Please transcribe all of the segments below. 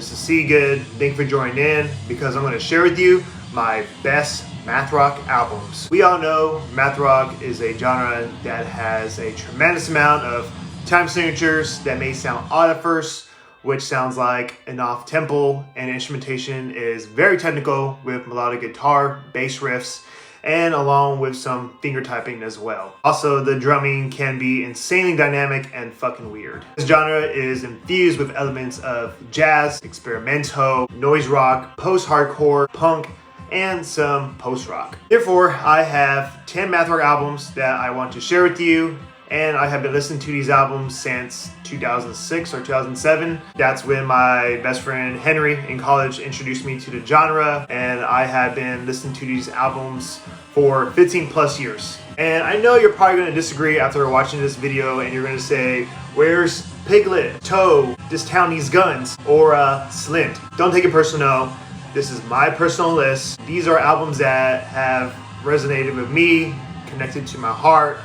This is C Good. Thank you for joining in because I'm going to share with you my best MATHROCK albums. We all know MATHROCK is a genre that has a tremendous amount of time signatures that may sound odd at first, which sounds like an off-tempo, and instrumentation is very technical with melodic guitar, bass riffs, and along with some finger typing as well. Also, the drumming can be insanely dynamic and fucking weird. This genre is infused with elements of jazz, experimental, noise rock, post-hardcore, punk, and some post-rock. Therefore, I have 10 MATHROCK albums that I want to share with you, and I have been listening to these albums since 2006 or 2007. That's when my best friend Henry in college introduced me to the genre, and I have been listening to these albums for 15 plus years. And I know you're probably going to disagree after watching this video, and you're going to say, where's Piglet, Toe, This Town Needs Guns, or Slint? Don't take it personal. This is my personal list. These are albums that have resonated with me, connected to my heart.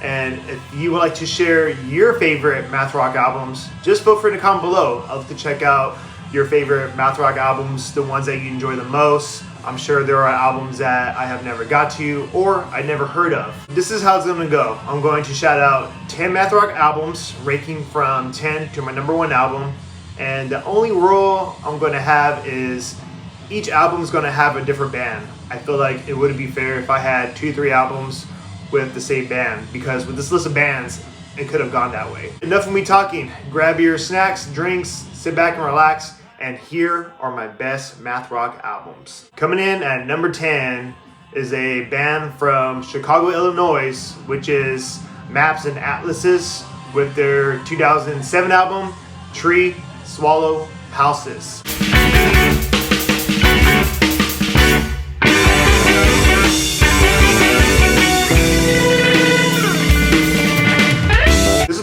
And if you would like to share your favorite MATHROCK albums, just feel free to comment below. I'd love to check out your favorite MATHROCK albums, the ones that you enjoy the most. I'm sure there are albums that I have never got to or I never heard of. This is how it's gonna go. I'm going to shout out 10 MATHROCK albums, ranking from 10 to my number 1 album. And the only rule I'm gonna have is each album is gonna have a different band. I feel like it wouldn't be fair if I had 2-3 albums with the same band, because with this list of bands, it could have gone that way. Enough of me talking. Grab your snacks, drinks, sit back and relax, and here are my best MATHROCK albums. Coming in at number 10 is a band from Chicago, Illinois, which is MAPS&ATLASES with their 2007 album, Tree Swallow Houses.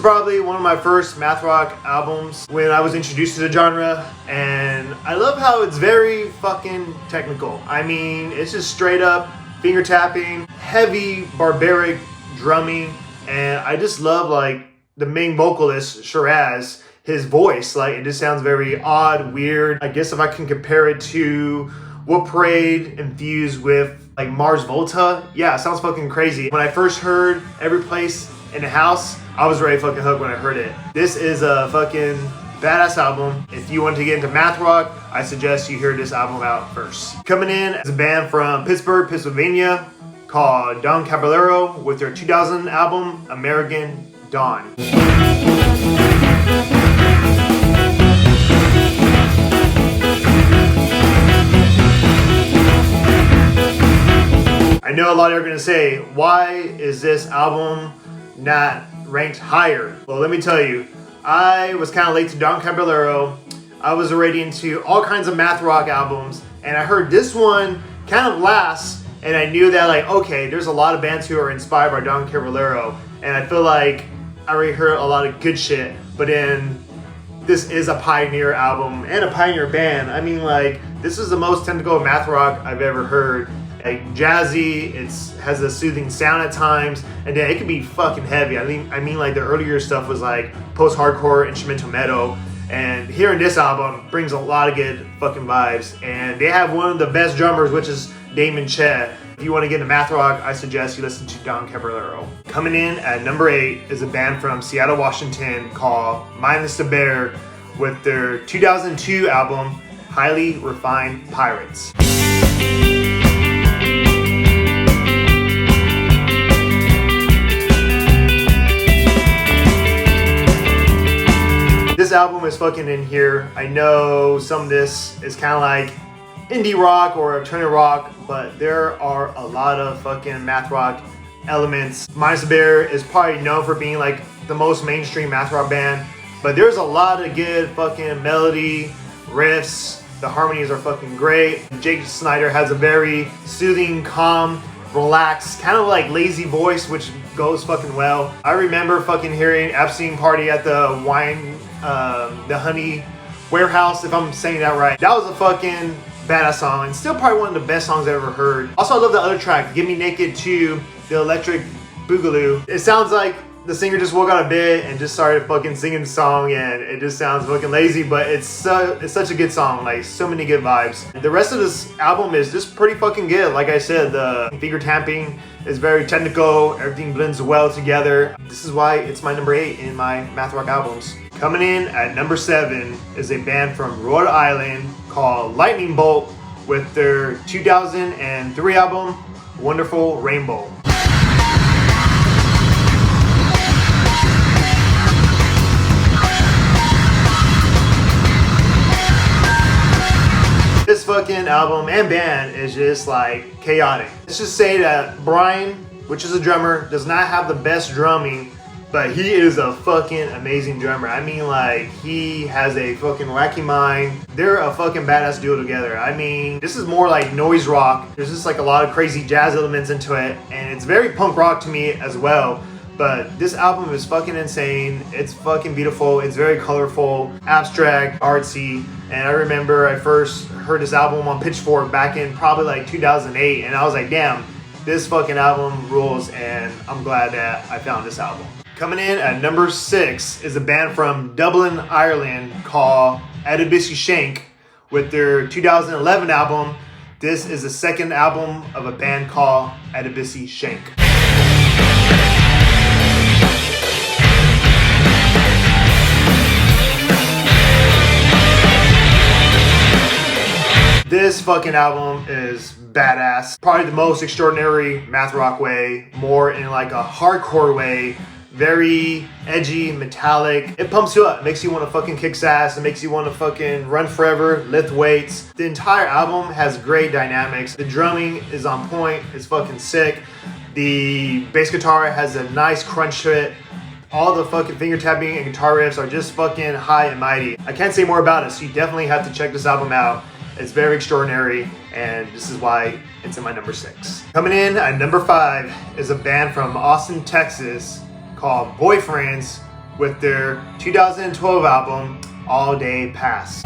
Probably one of my first MATHROCK albums when I was introduced to the genre, and I love how it's very fucking technical. I mean, it's just straight up finger tapping, heavy barbaric drumming, and I just love like the main vocalist Shiraz, his voice. Like, it just sounds very odd, weird. I guess if I can compare it to What Parade infused with like Mars Volta, yeah, it sounds fucking crazy. When I first heard Every Place in the House, I was ready fucking hooked when I heard it. This is a fucking badass album. If you want to get into MATHROCK, I suggest you hear this album out first. Coming in is a band from Pittsburgh, Pennsylvania called Don Caballero with their 2000 album, American Dawn. I know a lot of you are gonna say, why is this album not ranked higher? Well, let me tell you, I was kind of late to Don Caballero. I was already into all kinds of MATHROCK albums, and I heard this one kind of last, and I knew that like, okay, there's a lot of bands who are inspired by Don Caballero, and I feel like I already heard a lot of good shit, but then this is a pioneer album and a pioneer band. I mean, like, this is the most technical MATHROCK I've ever heard. Like, jazzy, it has a soothing sound at times, and then it can be fucking heavy. I mean like the earlier stuff was like post-hardcore instrumental metal, and hearing this album brings a lot of good fucking vibes. And they have one of the best drummers, which is Damon Che. If you want to get into MATHROCK, I suggest you listen to Don Caballero. Coming in at number 8 is a band from Seattle, Washington called Minus the Bear with their 2002 album, Highly Refined Pirates. This album is fucking in here. I know some of this is kind of like indie rock or alternative rock, but there are a lot of fucking MATHROCK elements. Minus the Bear is probably known for being like the most mainstream MATHROCK band, but there's a lot of good fucking melody, riffs. The harmonies are fucking great. Jake Snyder has a very soothing, calm, relaxed, kind of like lazy voice, which goes fucking well. I remember fucking hearing Epstein Party at the the Honey Warehouse, if I'm saying that right. That was a fucking badass song, and still probably one of the best songs I've ever heard. Also, I love the other track, Get Me Naked 2, the Electric Boogaloo. It sounds like the singer just woke out of bed and just started fucking singing the song, and it just sounds fucking lazy, but it's such a good song, like so many good vibes. The rest of this album is just pretty fucking good. Like I said, the finger tapping is very technical, everything blends well together. This is why it's my number 8 in my MATHROCK albums. Coming in at number 7 is a band from Rhode Island called Lightning Bolt with their 2003 album, Wonderful Rainbow. This fucking album and band is just like chaotic. Let's just say that Brian, which is a drummer, does not have the best drumming, but he is a fucking amazing drummer. I mean, like, he has a fucking wacky mind. They're a fucking badass duo together. I mean, this is more like noise rock. There's just like a lot of crazy jazz elements into it, and it's very punk rock to me as well. But this album is fucking insane. It's fucking beautiful. It's very colorful, abstract, artsy. And I remember I first heard this album on Pitchfork back in probably like 2008. And I was like, damn, this fucking album rules. And I'm glad that I found this album. Coming in at number 6 is a band from Dublin, Ireland called Adebisi Shank with their 2011 album. This is the second album of a band called Adebisi Shank. This fucking album is badass. Probably the most extraordinary MATHROCK way, more in like a hardcore way. Very edgy, metallic. It pumps you up. It makes you want to fucking kick ass. It makes you want to fucking run forever, lift weights. The entire album has great dynamics. The drumming is on point. It's fucking sick. The bass guitar has a nice crunch to it. All the fucking finger tapping and guitar riffs are just fucking high and mighty. I can't say more about it, so you definitely have to check this album out. It's very extraordinary, and this is why it's in my number 6. Coming in at number 5 is a band from Austin, Texas called Boyfrndz with their 2012 album, All Day Pass.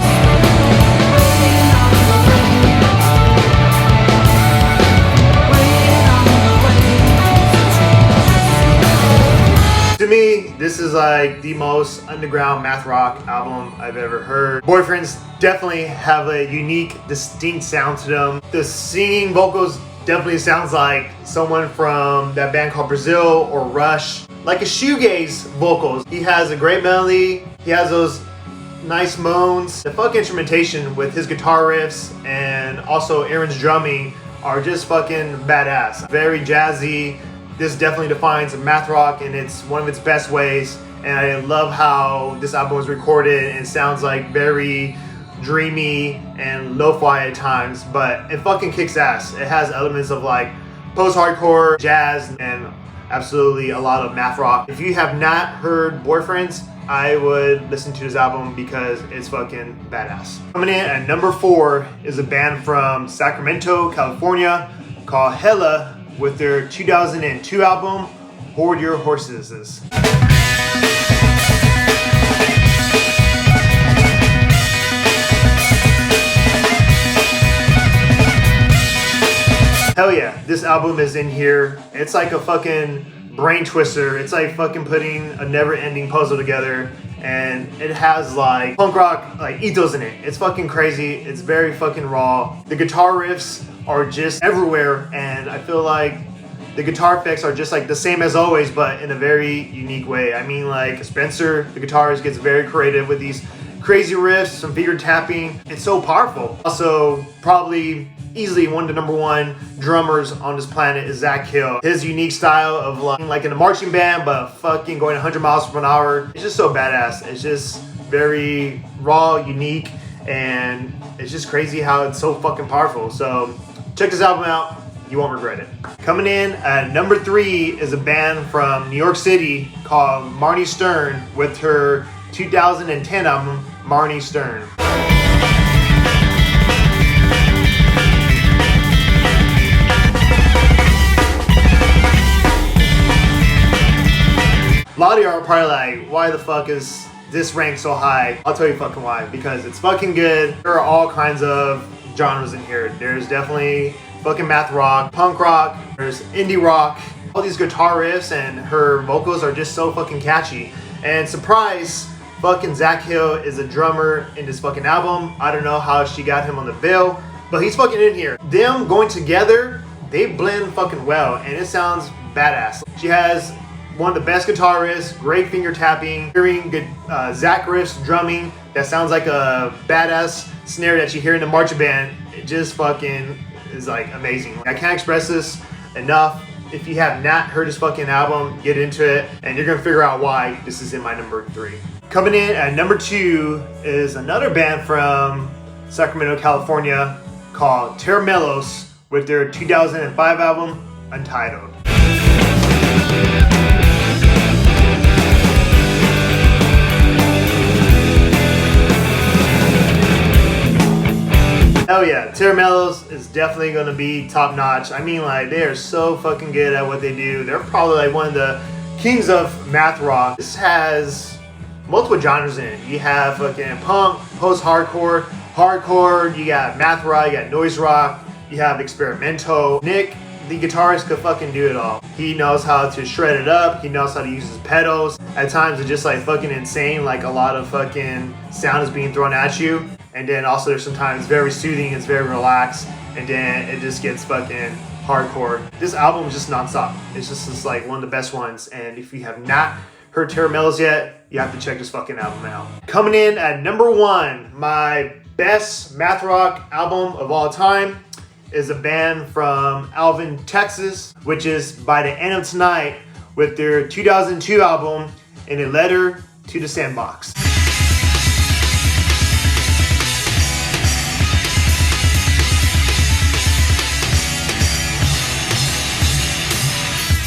To me, this is like the most underground MATHROCK album I've ever heard. Boyfrndz definitely have a unique, distinct sound to them. The singing vocals definitely sounds like someone from that band called Brazil or Rush. Like a shoegaze vocals. He has a great melody. He has those nice moans. The fucking instrumentation with his guitar riffs and also Aaron's drumming are just fucking badass. Very jazzy. This definitely defines MATHROCK in one of its best ways, and I love how this album was recorded and sounds like very dreamy and lo-fi at times, but it fucking kicks ass. It has elements of like post-hardcore, jazz, and absolutely a lot of MATHROCK. If you have not heard Boyfrndz, I would listen to this album because it's fucking badass. Coming in at number 4 is a band from Sacramento, California called Hella with their 2002 album, Hoard Your Horses. Hell yeah, this album is in here. It's like a fucking brain twister. It's like fucking putting a never-ending puzzle together, and it has like punk rock like ethos in it. It's fucking crazy. It's very fucking raw. The guitar riffs are just everywhere, and I feel like the guitar effects are just like the same as always, but in a very unique way. I mean, like Spencer, the guitarist, gets very creative with these crazy riffs, some finger tapping. It's so powerful. Also, probably easily one of the number 1 drummers on this planet is Zack Hill. His unique style of like in a marching band, but fucking going 100 miles per hour. It's just so badass. It's just very raw, unique, and it's just crazy how it's so fucking powerful. So check this album out. You won't regret it. Coming in at number 3 is a band from New York City called Marnie Stern with her 2010 album, Marnie Stern. A lot of y'all are probably like, why the fuck is this ranked so high? I'll tell you fucking why. Because it's fucking good. There are all kinds of genres in here. There's definitely fucking MATHROCK, punk rock, there's indie rock, All these guitar riffs and her vocals are just so fucking catchy. And surprise, fucking Zack Hill is a drummer in this fucking album. I don't know how she got him on the bill, but he's fucking in here. Them going together, they blend fucking well, and it sounds badass. She has one of the best guitar riffs, great finger tapping, hearing good Zack riffs drumming that sounds like a badass snare that you hear in the marching band. It just fucking is like amazing. I can't express this enough. If you have not heard this fucking album, get into it, and you're gonna figure out why this is in my number 3. Coming in at number 2 is another band from Sacramento, California called Tera Melos with their 2005 album, Untitled. Hell yeah, Tera Melos is definitely gonna be top notch. I mean, like, they are so fucking good at what they do. They're probably like one of the kings of math rock. This has multiple genres in it. You have fucking punk, post-hardcore, hardcore, you got math rock, you got noise rock, you have experimental. Nick, the guitarist, could fucking do it all. He knows how to shred it up, he knows how to use his pedals. At times it's just like fucking insane, like a lot of fucking sound is being thrown at you. And then also there's sometimes very soothing, it's very relaxed, and then it just gets fucking hardcore. This album is just non-stop. It's just like one of the best ones, and if you have not heard Tera Melos yet, you have to check this fucking album out. Coming in at number 1, my best math rock album of all time is a band from Alvin, Texas, which is By the End of Tonight with their 2002 album, In a Letter to the Sandbox.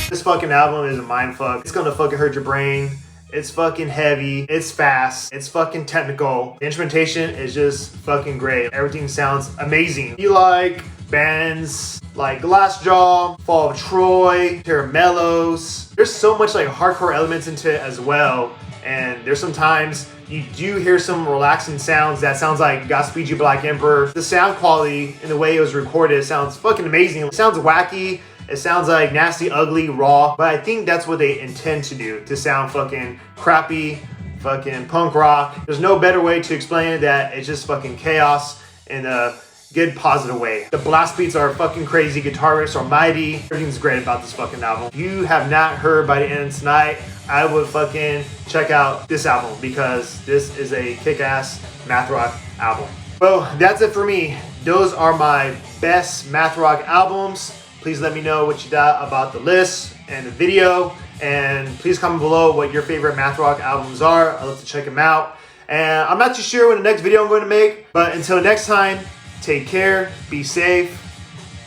This fucking album is a mindfuck. It's gonna fucking hurt your brain. It's fucking heavy. It's fast. It's fucking technical. The instrumentation is just fucking great. Everything sounds amazing. You like bands like Glassjaw, Fall of Troy, Tera Melos. There's so much like hardcore elements into it as well. And there's sometimes you do hear some relaxing sounds that sounds like Godspeed You Black Emperor. The sound quality and the way it was recorded sounds fucking amazing. It sounds wacky. It sounds like nasty, ugly, raw, but I think that's what they intend to do, to sound fucking crappy, fucking punk rock. There's no better way to explain it that it's just fucking chaos in a good, positive way. The blast beats are fucking crazy, guitar riffs are mighty. Everything's great about this fucking album. If you have not heard By the End of Tonight, I would fucking check out this album because this is a kick-ass math rock album. Well, that's it for me. Those are my best math rock albums. Please let me know what you thought about the list and the video, and please comment below what your favorite math rock albums are. I'd love to check them out. And I'm not too sure when the next video I'm going to make, but until next time, take care, be safe,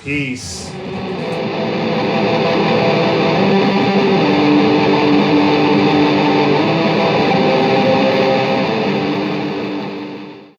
peace.